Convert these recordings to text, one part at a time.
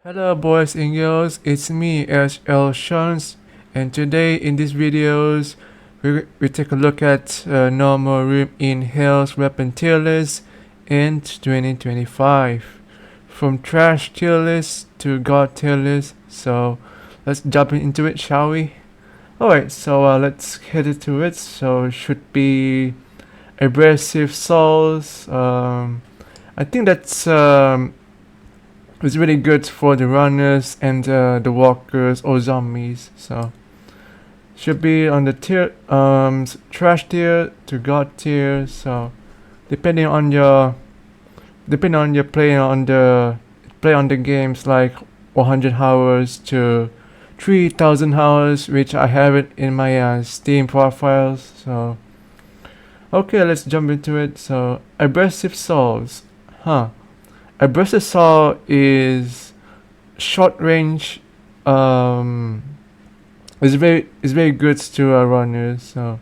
Hello boys and girls, it's me HLSean, and today in these videos we take a look at NMRiH in Hell's weapon tier list in 2025. From trash tier list to god tier list, so let's jump into it, shall we? Alright, so let's head into it. So it should be abrasive souls. I think that's it's really good for the runners and the walkers or zombies. So should be on the tier trash tier to god tier. So depending on your play on the games, like 100 hours to 3000 hours, which I have it in my Steam profiles. So okay, let's jump into it. So abrasive souls, abrasive saw is short range. Is very good to runners. So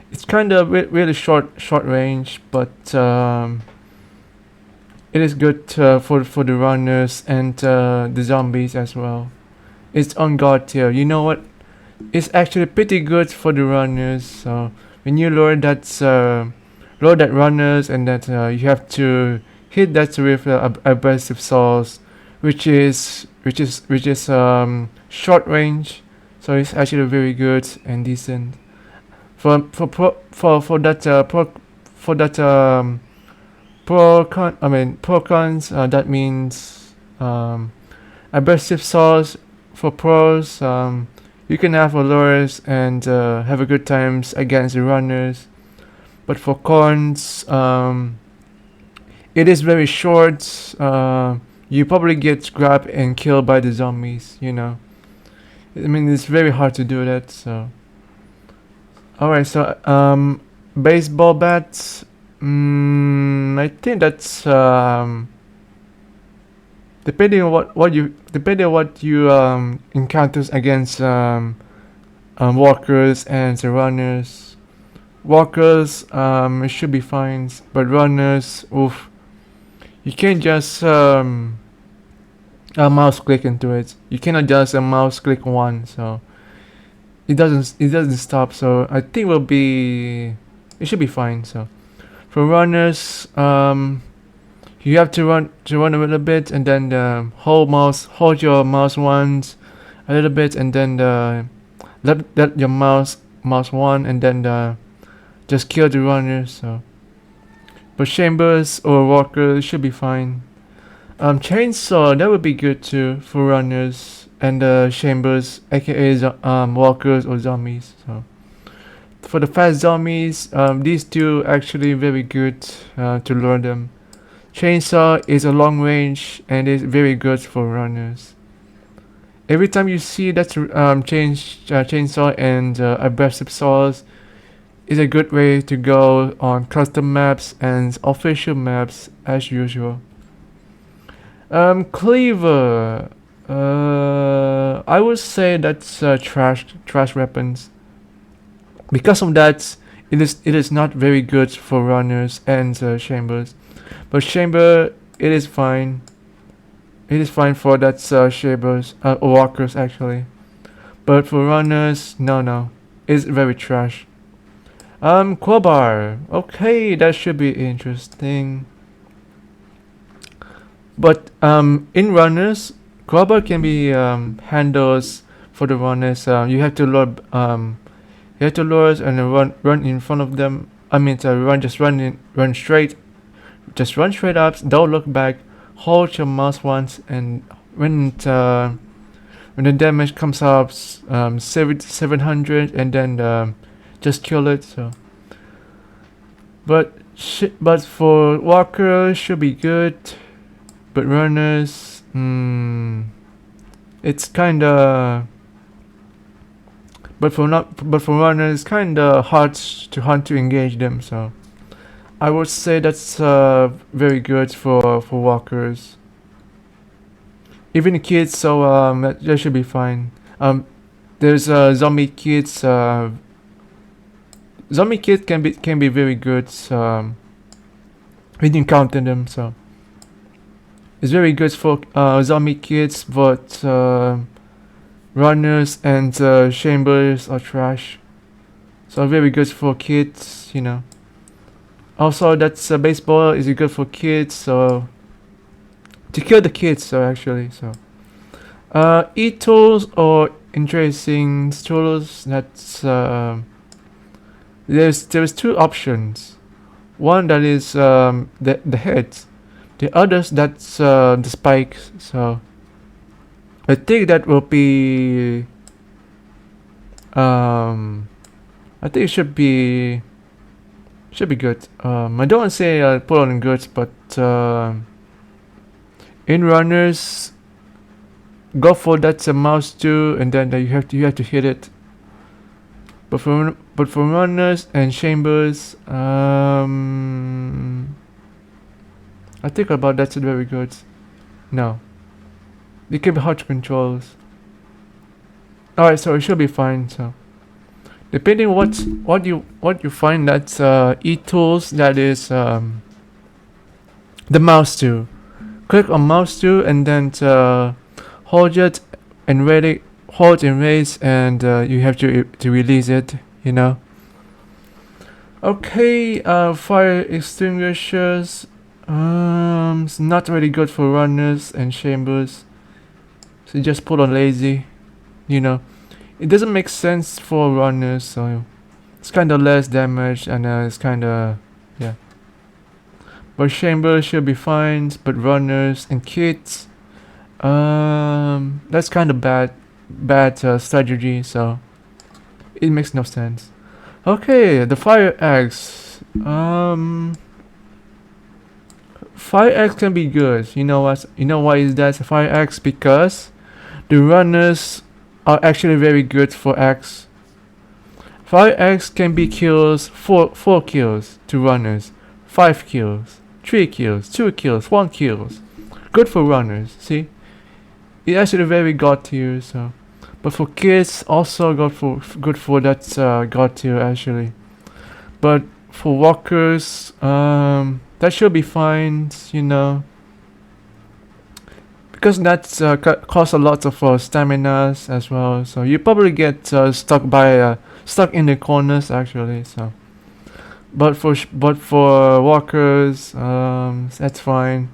it's kind of really short range, but it is good for the runners and the zombies as well. It's on god tier. You know what? It's actually pretty good for the runners. So when you load that runners, and that you have to hit that with abrasive saws, which is short range. So it's actually very good and decent for that pro cons. That means abrasive saws for pros. You can have allures and have a good times against the runners. But for cons, it is very short. You probably get grabbed and killed by the zombies. I mean, it's very hard to do that. So, alright. So, baseball bats. I think that's depending on what you encounters against walkers and the runners. Walkers, it should be fine, but runners, oof, you can't just mouse click into it. You cannot just mouse click one, so it doesn't stop. So I think it should be fine. So for runners, you have to run a little bit, and then hold your mouse once a little bit, and then let your mouse one, and then just kill the runners. So but chambers or walkers should be fine. Chainsaw, that would be good too for runners and chambers, aka walkers or zombies. So for the fast zombies, these two actually very good to lure them. Chainsaw is a long range and is very good for runners. Every time you see that chainsaw and abrasive saws, is a good way to go on custom maps and official maps as usual. Cleaver. I would say that's trash weapons. Because of that, it is not very good for runners and chambers. But chamber, it is fine. It is fine for that chambers walkers actually. But for runners, no, it's very trash. Crowbar. Okay, that should be interesting. But in runners, crowbar can be handles for the runners. You have to lure and run in front of them. I mean, run straight, just run straight up. Don't look back. Hold your mouse once, and when the damage comes up 700, and then just kill it. So, but for walkers should be good. But runners, it's kinda. But for runners, it's kinda hard to hunt to engage them. So I would say that's very good for walkers. Even kids, so that should be fine. There's zombie kids. Zombie kids can be very good when you encounter them. So It's very good for zombie kids, but runners and chambers are trash. So very good for kids, you know. Also, that's baseball is good for kids, so to kill the kids. So actually, so e-tools or interesting tools. That's there's two options. One that is the heads, the others that's the spikes. So I think that will be I think it should be good. I don't want to say put on goods, but in runners, go for that mouse too, and then you have to hit it. But for runners and chambers, I think about that's very good. No, it can be hard to control. Alright, so it should be fine. So depending what you find, that's e-tools, that is the mouse tool. Click on mouse tool and then hold it and hold and raise, and you have to release it, you know. Okay, fire extinguishers, it's not really good for runners and chambers, so just put on lazy, you know. It doesn't make sense for runners, so it's kind of less damage, and it's kind of, yeah. But chambers should be fine, but runners and kids, that's kind of bad strategy, so it makes no sense. Okay, the fire axe. Fire axe can be good. You know what? You know why is that a fire axe? Because the runners are actually very good for axe. Fire axe can be kills, 4 kills to runners, 5 kills, 3 kills, 2 kills, 1 kills. Good for runners. See, it's actually very god tier. So, but for kids also good for that god tier actually. But for walkers, that should be fine, you know, because that's costs a lot of stamina as well. So you probably get stuck in the corners actually. So, but for walkers, that's fine.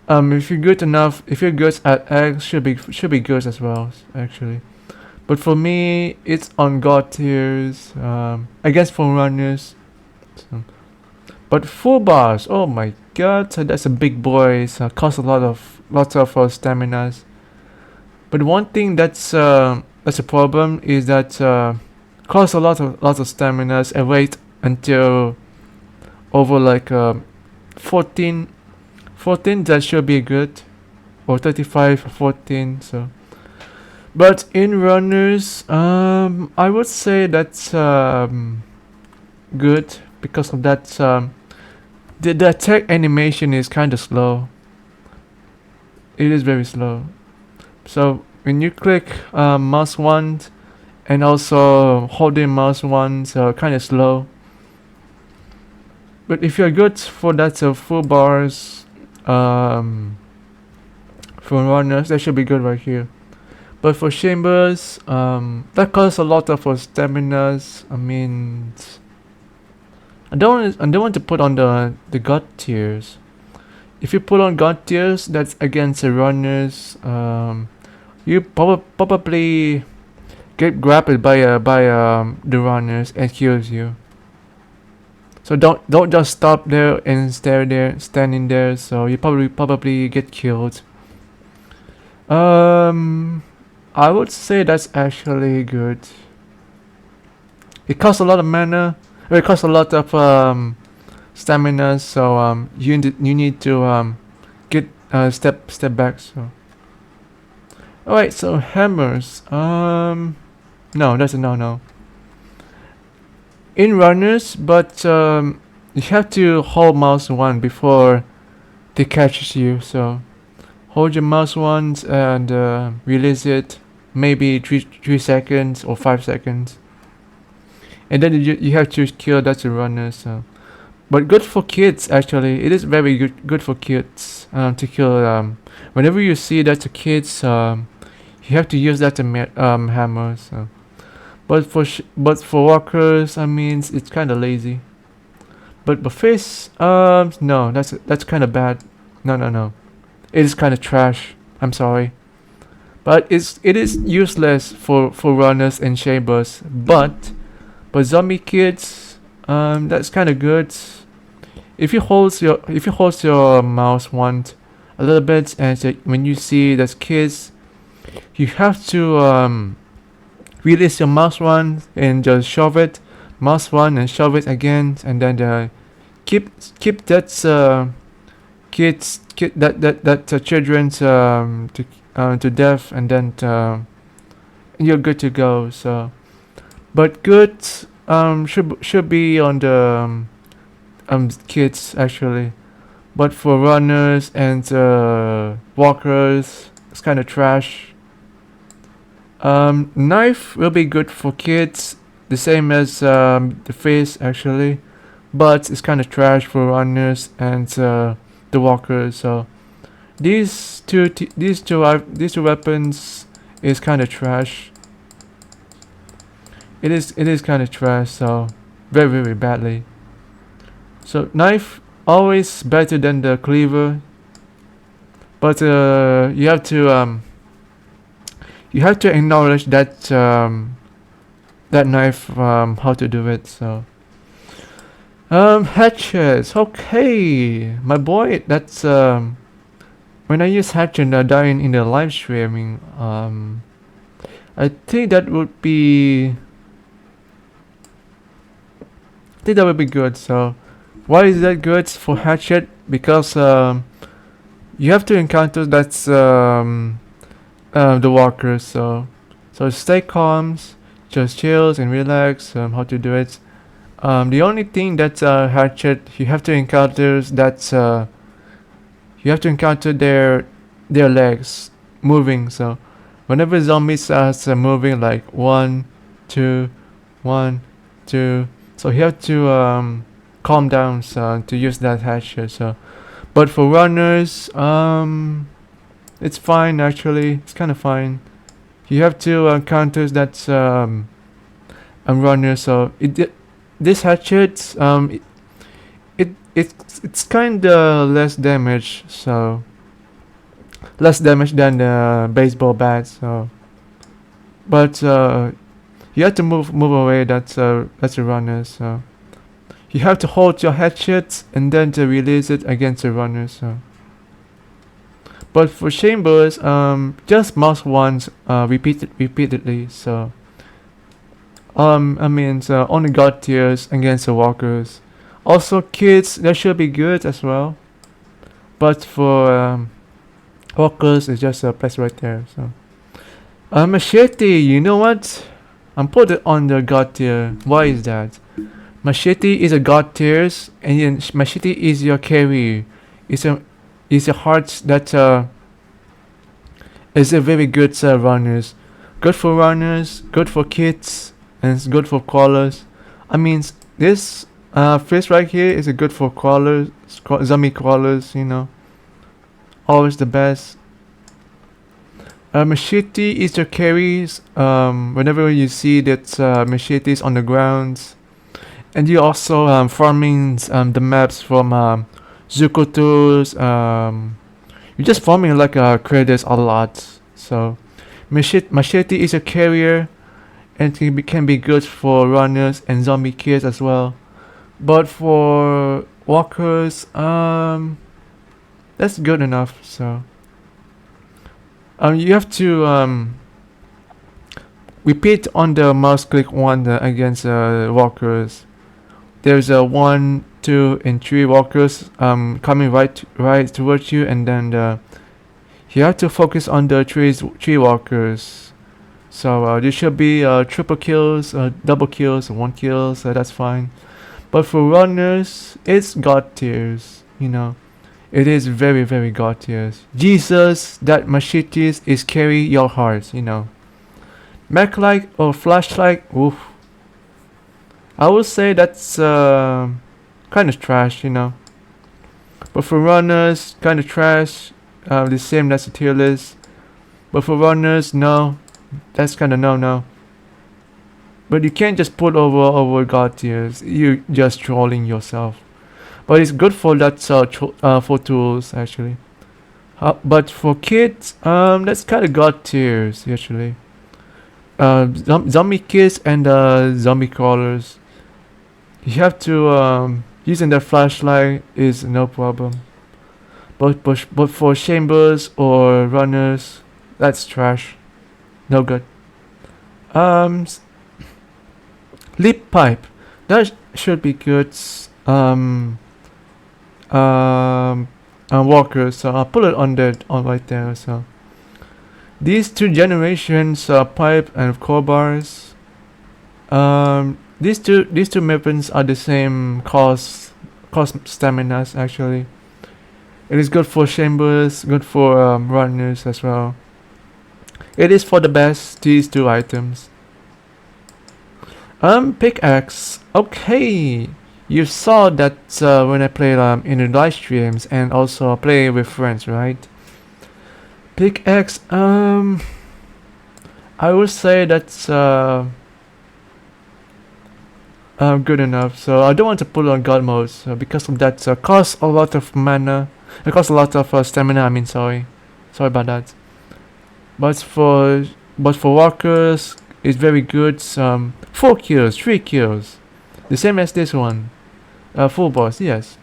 If you're good enough, if you're good at eggs, should be good as well actually. But for me, it's on god tiers. I guess for runners. So. But full bars, oh my god, so that's a big boy. So costs a lots of stamina. But one thing that's a problem is that costs a lots of stamina and wait until over like 14, that should be good, or 35, 14. So, but in runners, I would say that's good because of that. The attack animation is kind of slow. It is very slow. So when you click mouse 1 and also holding mouse 1, so kind of slow. But if you're good for that full bars, for runners, that should be good right here. But for chambers, that costs a lot of stamina. I mean, I don't want to put on the god tiers. If you put on god tiers, that's against the runners. You probably get grabbed by the runners and kills you. So don't just stop there and standing there. So you probably get killed. I would say that's actually good. It costs a lot of mana. It costs a lot of stamina. So you need to get step back. So alright. So hammers. No, that's a no. In runners, but you have to hold mouse 1 before they catches you. So hold your mouse 1 and release it, maybe 3 seconds or 5 seconds, and then you have to kill that runner. So, but good for kids actually. It is very good for kids to kill. Whenever you see that to kids, you have to use that to hammer. So, but for walkers, I mean, it's kind of lazy. But fish, no, that's kind of bad. No. It is kind of trash. I'm sorry, but it is useless for runners and chambers. But zombie kids, that's kind of good. If you hold your mouse once a little bit, and when you see those kids, you have to release your mouse one and just shove it, mouse one and shove it again, and then keep that children's to death, and then you're good to go. So, but good should be on the kids actually, but for runners and walkers, it's kind of trash. Knife will be good for kids, the same as the face actually, but it's kind of trash for runners and the walkers. So these two weapons is kind of trash. It is kind of trash. So very badly. So knife always better than the cleaver, but you have to acknowledge that that knife how to do it. So hatchets, okay, my boy. That's when I use hatchet dying in the live streaming. I think that would be good. So why is that good for hatchet? Because you have to encounter that's the walkers. So stay calm, just chills and relax. How to do it? The only thing that hatchet you have to encounter you have to encounter their legs moving. So whenever zombies starts moving like 1, 2, 1, 2, so you have to calm down to use that hatchet. So, but for runners, it's fine actually. It's kind of fine. You have to encounter that runner. So this hatchet it's kind of less damage. So less damage than the baseball bat. So, but you have to move away. That's a runner. So you have to hold your hatchet and then to release it against the runner. So, but for chambers, just mouse once, repeatedly. So, I mean, only god tiers against the walkers. Also, kids, that should be good as well. But for walkers, it's just a place right there. So, machete, you know what? I'm put it on the god tier. Why is that? Machete is a god tiers, and then machete is your carry. It's a heart that is a very good runners. Good for runners, good for kids, and it's good for crawlers. I mean, this fish right here is a good for crawlers, zombie crawlers. You know, always the best. Machete is your carries. Whenever you see that machetes on the ground, and you also farming the maps from Zukotos. You're just farming like credits a lot. So machete is a carrier, and can be good for runners and zombie kids as well. But for walkers, that's good enough. So you have to repeat on the mouse click one against walkers. There's a 1, 2, and 3 walkers coming right towards you, and then you have to focus on the three walkers. So there should be triple kills, double kills, 1 kill. So that's fine. But for runners, it's god tiers. You know, it is very god tiers. Jesus, that machetes is carry your heart. You know, mech like or flashlight. Oof. I would say that's kind of trash, you know. But for runners, kind of trash. The same as the tier list. But for runners, no, that's kind of no. But you can't just put over god tiers. You just trolling yourself. But it's good for that for tools actually. But for kids, that's kind of god tiers actually. Zombie kids and zombie crawlers. You have to using their flashlight is no problem. But for chambers or runners, that's trash. No good. Leap pipe. That should be good. Walkers. So I'll put it on right there. So these two generations, pipe and crowbars. These two weapons are the same cost staminas actually. It is good for chambers, good for runners as well. It is for the best, these two items. Pickaxe. Okay, you saw that when I played in the live streams and also play with friends, right? Pickaxe. I would say that's good enough. So I don't want to put it on god mode because of that. Costs a lot of mana. It costs a lot of stamina. I mean, sorry about that. But for walkers, it's very good. 4 kills, 3 kills, the same as this one. Full boss, yes.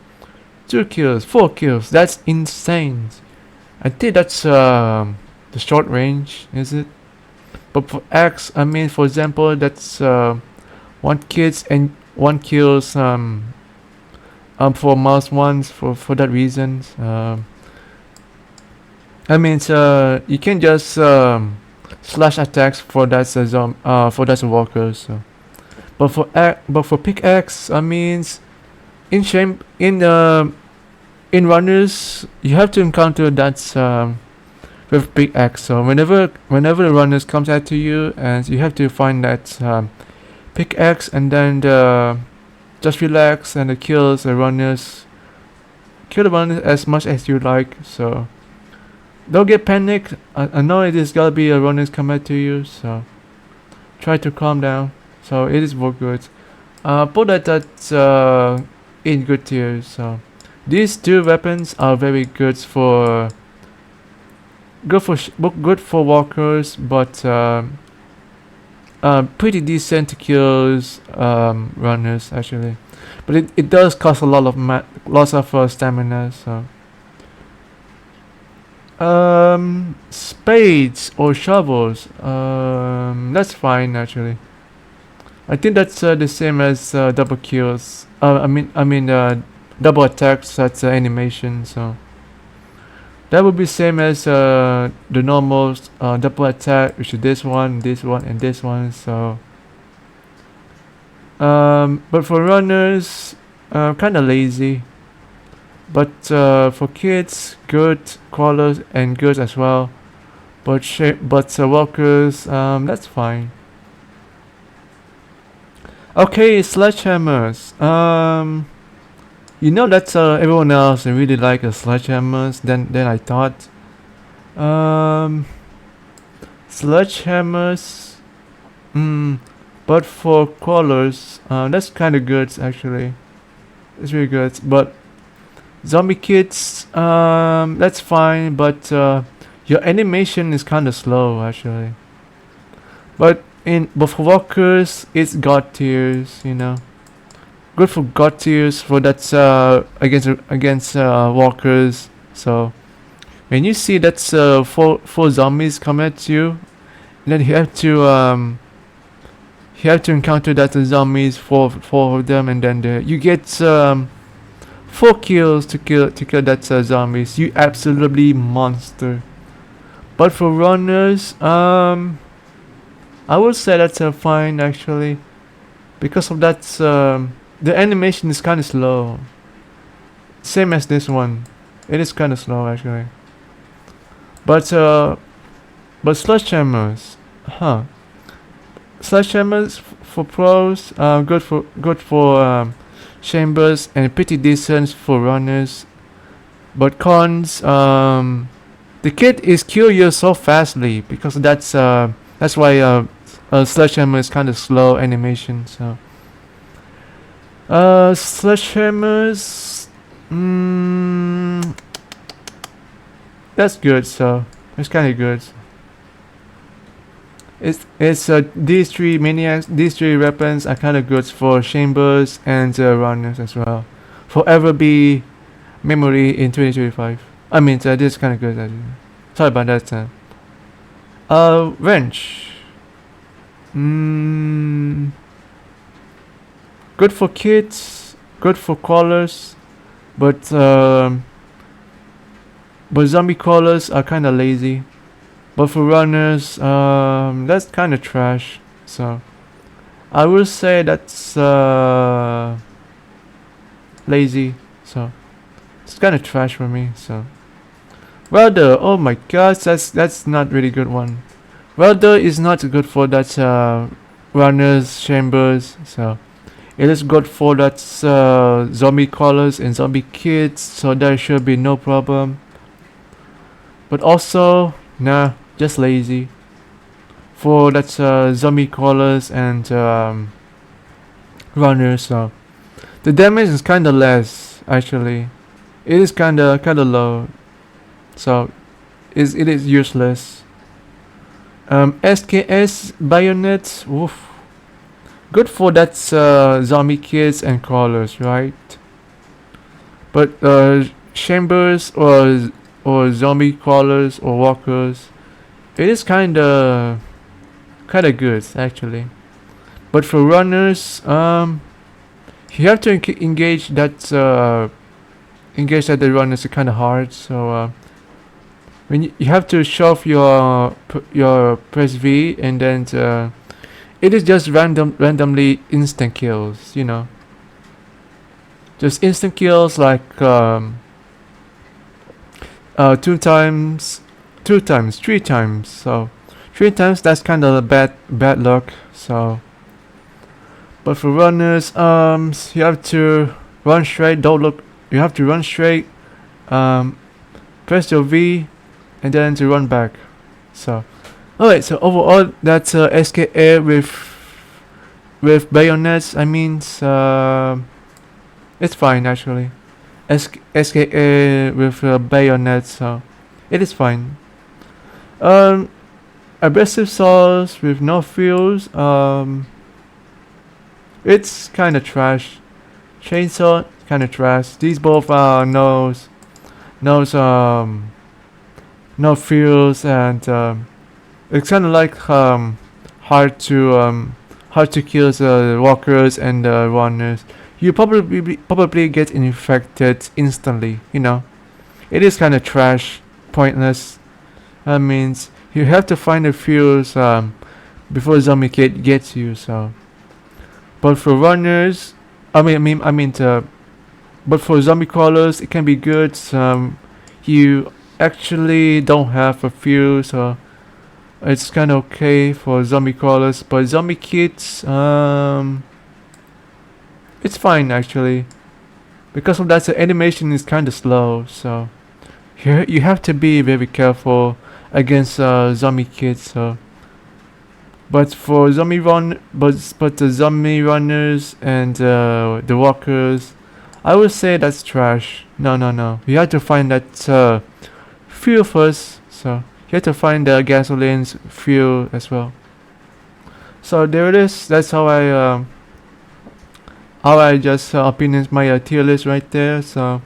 2 kills, 4 kills. That's insane. I think that's the short range, is it? But for X, I mean, for example, that's 1 kills and 1 kills. For mouse ones for that reason. I mean, you can just slash attacks for that walkers. So. But for pickaxe, I mean, in runners, you have to encounter that with pickaxe. So whenever the runners comes at you, and you have to find that pickaxe, and then just relax and kill the runners as much as you like. So don't get panicked. I know it is gotta be a runners come at you, so try to calm down. So it is work good. Put that's in good tier. So these two weapons are very good for walkers, but pretty decent to kills runners actually. But it does cost a lot of lots of stamina. So spades or shovels, that's fine actually. I think that's the same as double kills. I mean double attacks. That's animation. So that would be same as the normal double attack, which is this one, and this one. So but for runners, kind of lazy. But for kids, good. Crawlers and good as well. But walkers, that's fine. Okay, sledgehammers. You know that everyone else really like sledgehammers. Then I thought, sledgehammers. But for crawlers, that's kind of good actually. It's really good. But zombie kids, that's fine. But your animation is kind of slow actually. But for walkers, it's god tiers, you know. Good for god tiers for that's against walkers. So when you see that's four zombies come at you, then you have to encounter that zombies, four of them, and then you get 4 kills to kill that zombies. You absolutely monster. But for runners, I would say that's fine actually, because of that the animation is kind of slow. Same as this one, it is kind of slow actually. But sledgehammers, sledgehammers for pros, good for chambers, and pretty decent for runners. But cons, the kid is curious so fastly because that's why sledgehammer is kind of slow animation. So sledgehammers, that's good. So it's kind of good. It's these three maniacs, these three weapons are kind of good for chambers and runners as well. Forever be memory in 2025. I mean, this is kind of good. Sorry about that. Wrench. Good for kids, good for crawlers, but zombie crawlers are kind of lazy. But for runners, that's kind of trash. So I will say that's lazy. So it's kind of trash for me. So welder, oh my gosh, that's not really good one. Welder is not good for that runners chambers. So it is good for that zombie crawlers and zombie kids. So there should be no problem. But also, nah, just lazy for that zombie crawlers and runners. So the damage is kind of less actually. It is kind of low. So it is useless. SKS bayonet, woof. Good for that zombie kids and crawlers, right? But chambers or zombie crawlers or walkers, it is kinda good actually. But for runners, you have to engage that the runners are kind of hard. So when you have to shove your press V, and then it is just randomly instant kills. You know, just instant kills like 2 times, 3 times. So 3 times, that's kind of bad luck. So but for runners, you have to run straight. Don't look. You have to run straight. Press your V, and then to run back. So alright. So overall, that's SKA with bayonets. I mean, it's fine actually. SKA with bayonets, so it is fine. Abrasive saws with no fuse, it's kind of trash. Chainsaw, kind of trash. These both are no fuse, and it's kind of like hard to kill the walkers and the runners. You probably get infected instantly. You know, it is kind of trash, pointless. That means you have to find a fuse before zombie kid gets you. So, but for runners, but for zombie crawlers, it can be good. You actually don't have a fuse, so it's kind of okay for zombie crawlers. But zombie kids, it's fine actually, because of that the animation is kind of slow. So you have to be very careful against zombie kids. So but for the zombie runners and the walkers, I would say that's trash. No, you have to find that fuel first. So you have to find the gasoline's fuel as well. So there it is. That's how I just opinions my tier list right there. So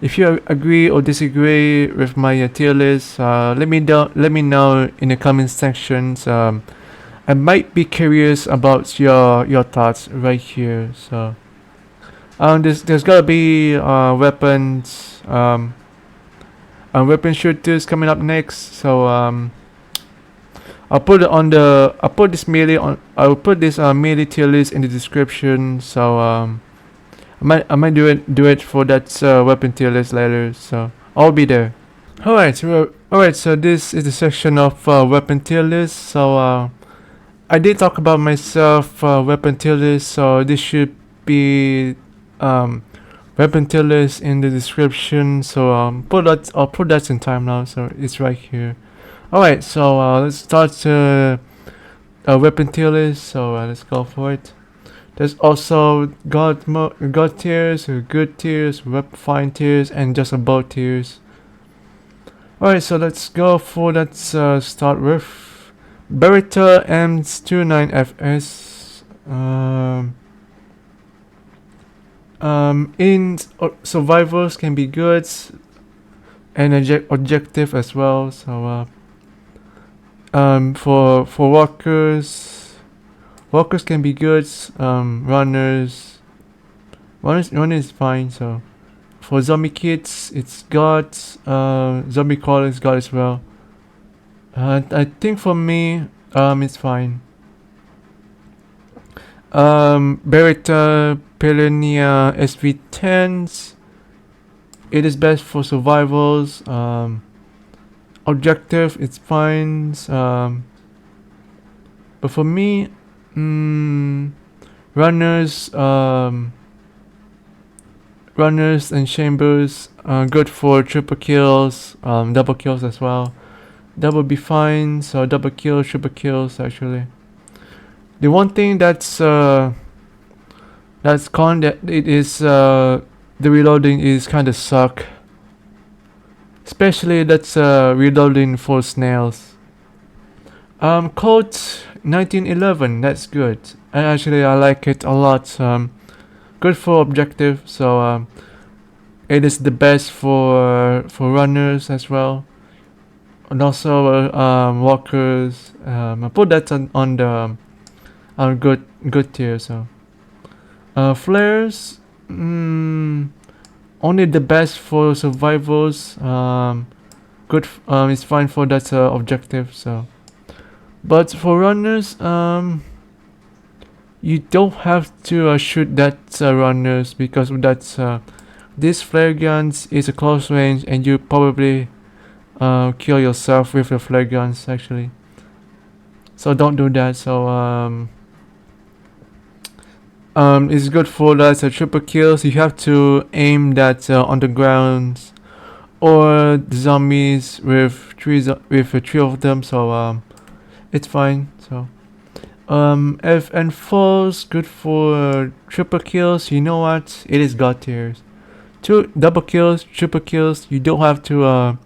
if you agree or disagree with my tier list, let me know in the comment sections. I might be curious about your thoughts right here. So there's gotta be weapons weapon shooters coming up next. So I'll put this melee tier list in the description. So I might do it for that weapon tier list later. So I'll be there. Alright, so this is the section of weapon tier list. So I did talk about myself weapon tier list, so this should be weapon tier list in the description. So I'll put that in time now. So it's right here. All right. So let's start weapon tier list. So let's go for it. There's also God tiers, good tiers, fine tiers, and just above tiers. Alright, so let's go for start with Beretta M29FS. In survivors can be good and objective as well. So for walkers can be good. Runners is fine. So for zombie kids, it's got zombie crawlers got as well. I think for me, it's fine. Beretta Polonia SV10s. It is best for survivals. Objective, it's fine. But for me, runners, runners and chambers, good for triple kills, double kills as well. Double be fine, so double kills, triple kills actually. The one thing that's con that it is the reloading is kind of suck. Especially that's reloading for snails. Code 1911, that's good. And actually I like it a lot. Good for objective, so it is the best for runners as well, and also walkers. I put that on the good tier. So flares, only the best for survivors. Good, it's fine for that objective. So, but for runners, you don't have to shoot that runners, because of that this flare guns is a close range and you probably kill yourself with the flare guns actually. So don't do that. So it's good for that triple kills. You have to aim that on the ground or the zombies with three of them. So it's fine. So F and falls, good for triple kills. You know what? It is god tiers. Two double kills, triple kills. You don't have to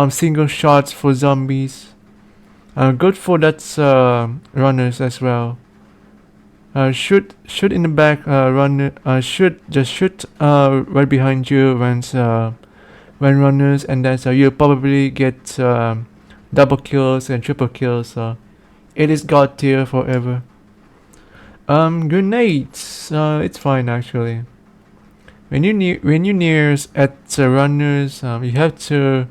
single shots for zombies. Good for that runners as well. Shoot in the back. Runner. Shoot right behind you when runners, and then you probably get double kills and triple kills. It is god tier forever. Grenades. It's fine actually. When you near at runners, you have to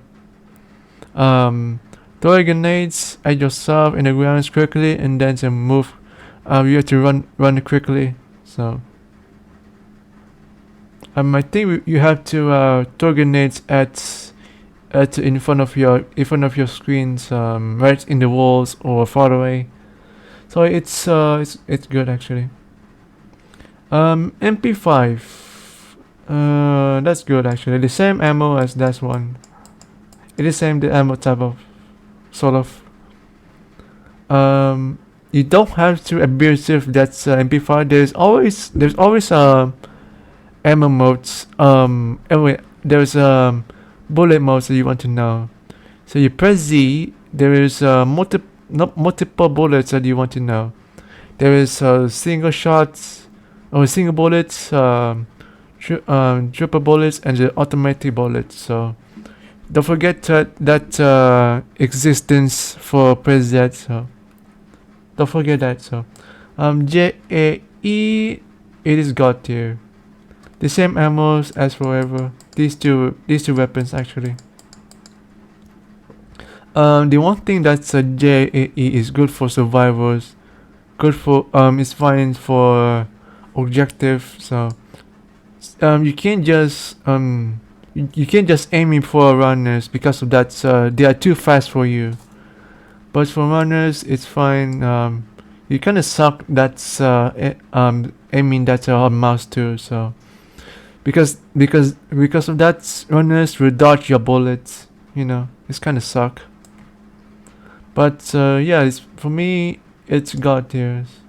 throw grenades at yourself in the ground quickly, and then move. You have to run quickly. So I think you have to throw grenades at in front of your screens, right in the walls or far away. So it's good actually. MP5, that's good actually. The same ammo as that one. It is same the ammo type of sort of. You don't have to abusive that's MP5. There's always ammo modes. Anyway, there's bullet modes that you want to know. So you press Z. There is multiple bullets that you want to know. There is single shots or single bullets, triple bullets, and the automatic bullets. So don't forget that existence for press Z. So don't forget that. So JAE, it is god tier. The same ammos as forever. These two weapons actually. The one thing that's a JAE is good for survivors. Good for it's fine for objective. So you can't just you can't just aim for runners, because of that they are too fast for you. But for runners it's fine. You kind of suck that's aiming that mouse too. So because of that, runners will dodge your bullets. It's kind of suck. But yeah, for me, it's god tiers.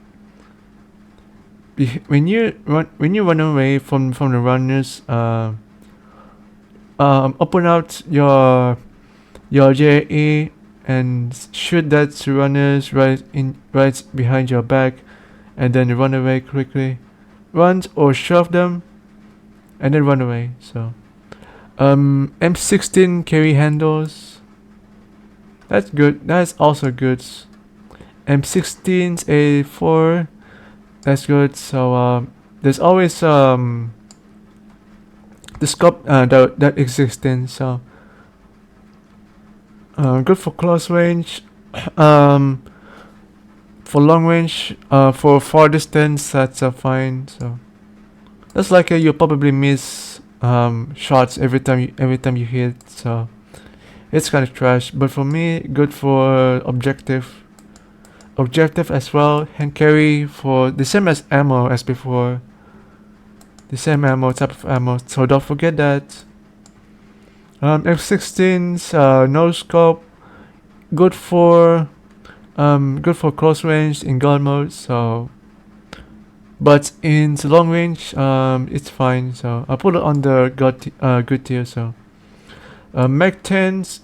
When you run away from the runners, open out your JE and shoot that runners right behind your back, and then run away quickly. Run or shove them, and then run away. So M16 carry handles. That's good. That's also good. M16's A4. That's good. So there's always the scope that exists. So good for close range. For long range, for far distance, that's fine. So that's like you probably miss shots every time you hit. So it's kind of trash. But for me, good for objective as well. Hand carry for the same as ammo as before. The same type of ammo. So don't forget that. F16's no scope. Good for close range in gun mode. So, but in the long range, it's fine. So I put it on the good tier. So, Mag 10's,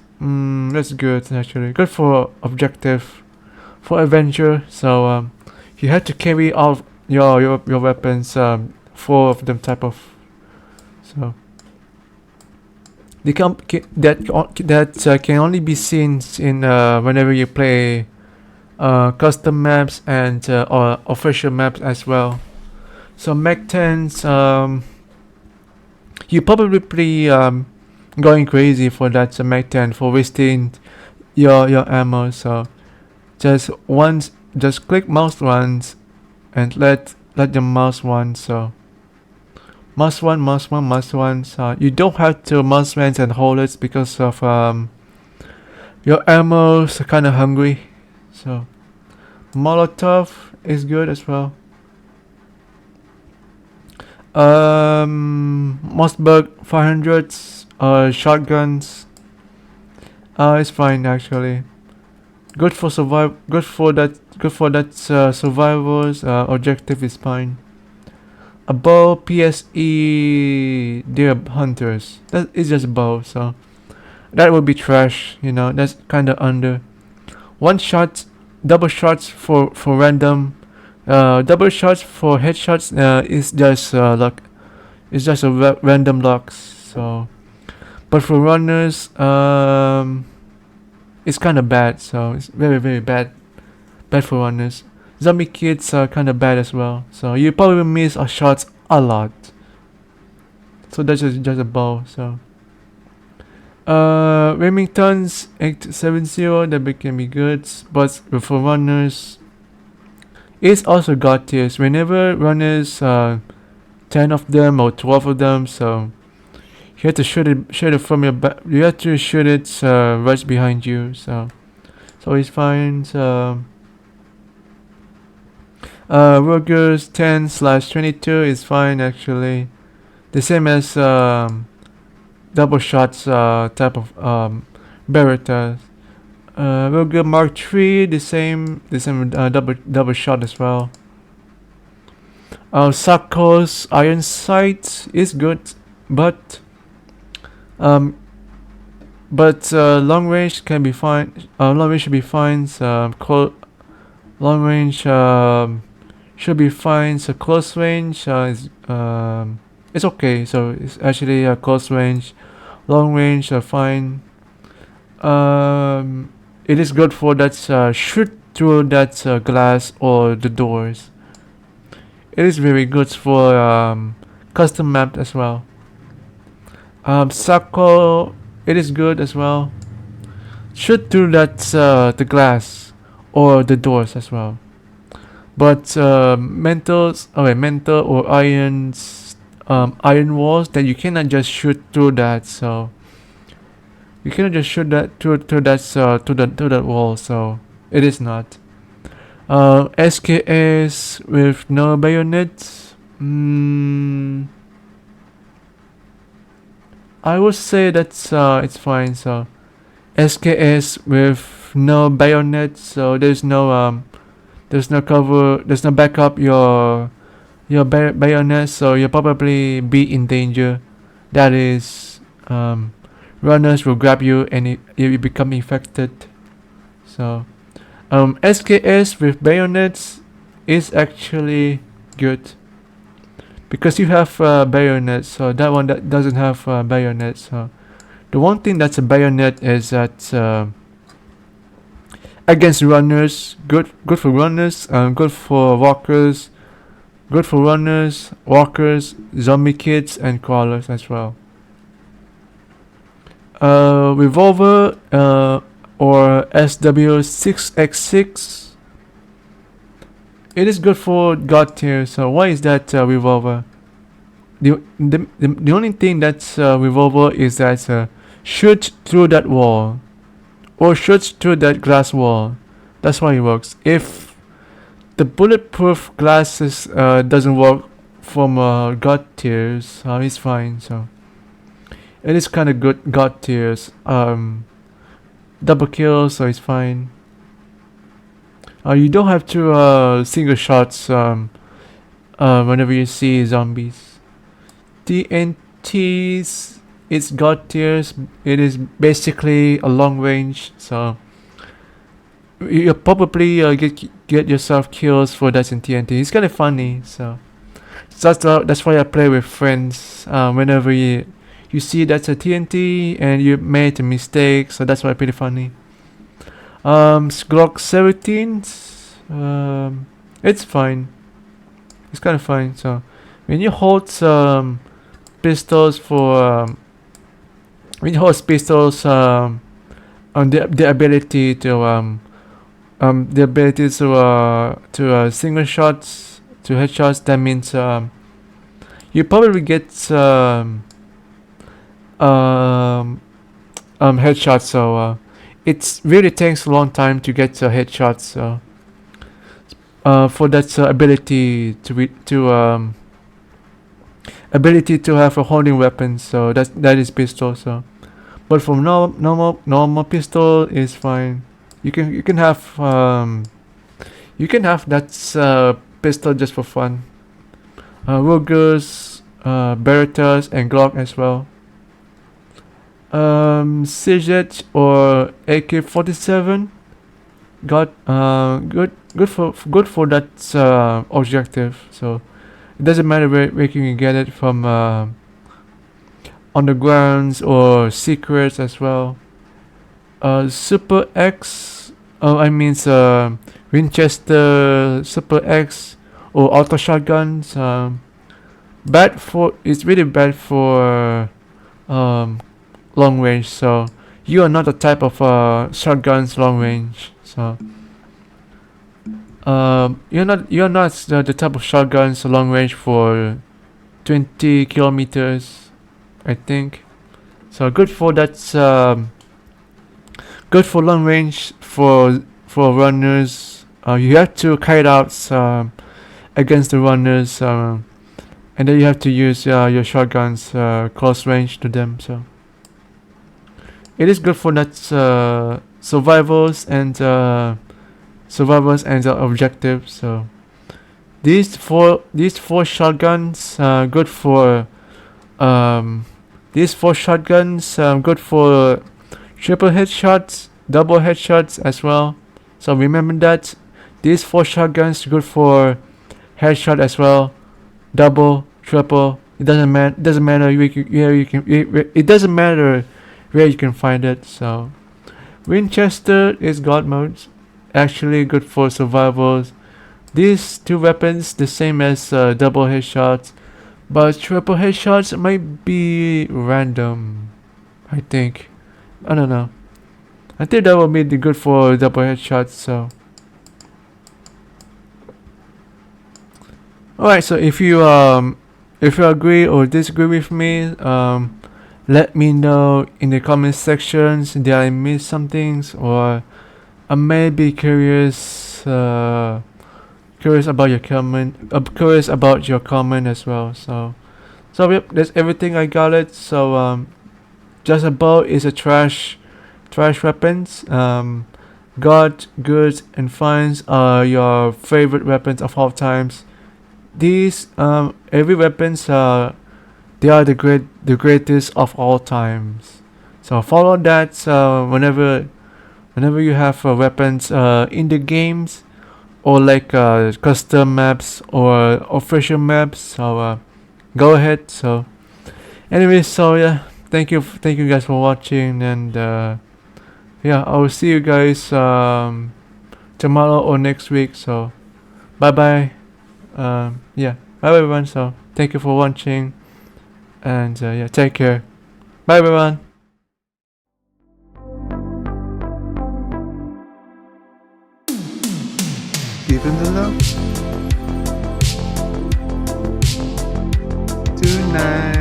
that's good actually. Good for objective, for adventure. So you have to carry all your weapons. 4 of them type of. So they that can only be seen in whenever you play custom maps and or official maps as well. So Mag 10s, you probably going crazy for that Mag 10 for wasting your ammo. So just click mouse once and let the mouse once. So mouse once. You don't have to mouse once and hold it because of your ammo's kind of hungry. So Molotov is good as well. Mossberg 500s, shotguns. It's fine actually. Good for that survivors. Objective is fine. A bow, PSE, deer hunters. That is just a bow, so that would be trash. That's kind of under. One shot, double shots for random. Double shots for headshots is just luck. It's just a random luck. So, but for runners, it's kind of bad. So it's very very bad for runners. Zombie kids are kind of bad as well. So you probably miss shots a lot. So that's just a bow. So Remington's 870 that can be good, but for runners, it's also god tiers. Whenever runners 10 of them or 12 of them, so you have to shoot it from your back. You have to shoot it right behind you. So it's fine. So Ruger's 10/22 is fine actually. The same as double shots type of Beretta. Ruger Mark III, the same double shot as well. Sakko's iron sight is good, but long range can be fine. Long range should be fine. Long range should be fine. So close range is it's okay. So it's actually close range. Long range are fine. It is good for that shoot through that glass or the doors. It is very good for custom map as well. Sakko, it is good as well. Shoot through that the glass or the doors as well. But mental or iron walls, that you cannot just shoot through that. So you cannot just shoot that through that wall. So it is not. SKS with no bayonets. I would say that's it's fine. So SKS with no bayonet, so there's no cover, there's no backup your bayonet, so you'll probably be in danger. That is, runners will grab you and you become infected. So SKS with bayonets is actually good because you have bayonets. So that one that doesn't have bayonets. So the one thing that's a bayonet is that against runners, good for runners, good for walkers, good for runners, walkers, zombie kids, and crawlers as well. Revolver or SW6X6. It is good for god tier. So why is that revolver? The only thing that's revolver is that shoot through that wall or shoots through that glass wall. That's why it works. If the bulletproof glasses doesn't work from god tiers, it's fine. So it is kind of good god tiers. Double kill, so it's fine. You don't have to single shots whenever you see zombies. TNTs, it's god tiers. It is basically a long range, so you probably get yourself kills for that in TNT. It's kind of funny, so that's why I play with friends. Whenever you see that's a TNT and you made a mistake, so that's why it's pretty funny. Glock 17, it's fine. It's kind of fine. So when you hold pistols for when you hold pistols on the ability to single shots to headshots, that means you probably get headshots. So it really takes a long time to get headshots. So for that ability to have a holding weapon. So that is pistol. So, but for normal pistol is fine. You can have that pistol just for fun. Rugers, Berettas, and Glock as well. CZ or AK-47 got good for that objective. So it doesn't matter where you can get it from, undergrounds or secrets as well. Super X, I mean Winchester Super X or auto shotguns. It's really bad for long range. So you are not the type of shotguns long range. So you're not the type of shotguns long range for 20 kilometers, I think. So good for that. Good for long range for runners. You have to kite out against the runners, and then you have to use your shotguns close range to them. So it is good for that survivors and objectives. So these four shotguns good for good for triple headshots, double headshots as well. So remember that these 4 shotguns good for headshot as well, double, triple. It doesn't matter. It doesn't matter where you can find it. So Winchester is god mode, actually good for survivors. These 2 weapons the same as double headshots, but triple headshots might be random. I think. I don't know. I think that will be good for double headshots. So alright, so if you agree or disagree with me, let me know in the comment sections. Did I miss some things, or I may be curious about your comment. I'm curious about your comment as well. So yep, that's everything. I got it. So just a bow is a trash weapons. God, good, and fines are your favorite weapons of all times. These every weapons they are the greatest of all times. So follow that whenever you have weapons in the games, or like custom maps or official maps. So go ahead. So anyway, so yeah, thank you guys for watching, and yeah, I will see you guys tomorrow or next week. So bye bye. Yeah, bye everyone. So thank you for watching, and yeah, take care. Bye everyone. Give him the love tonight.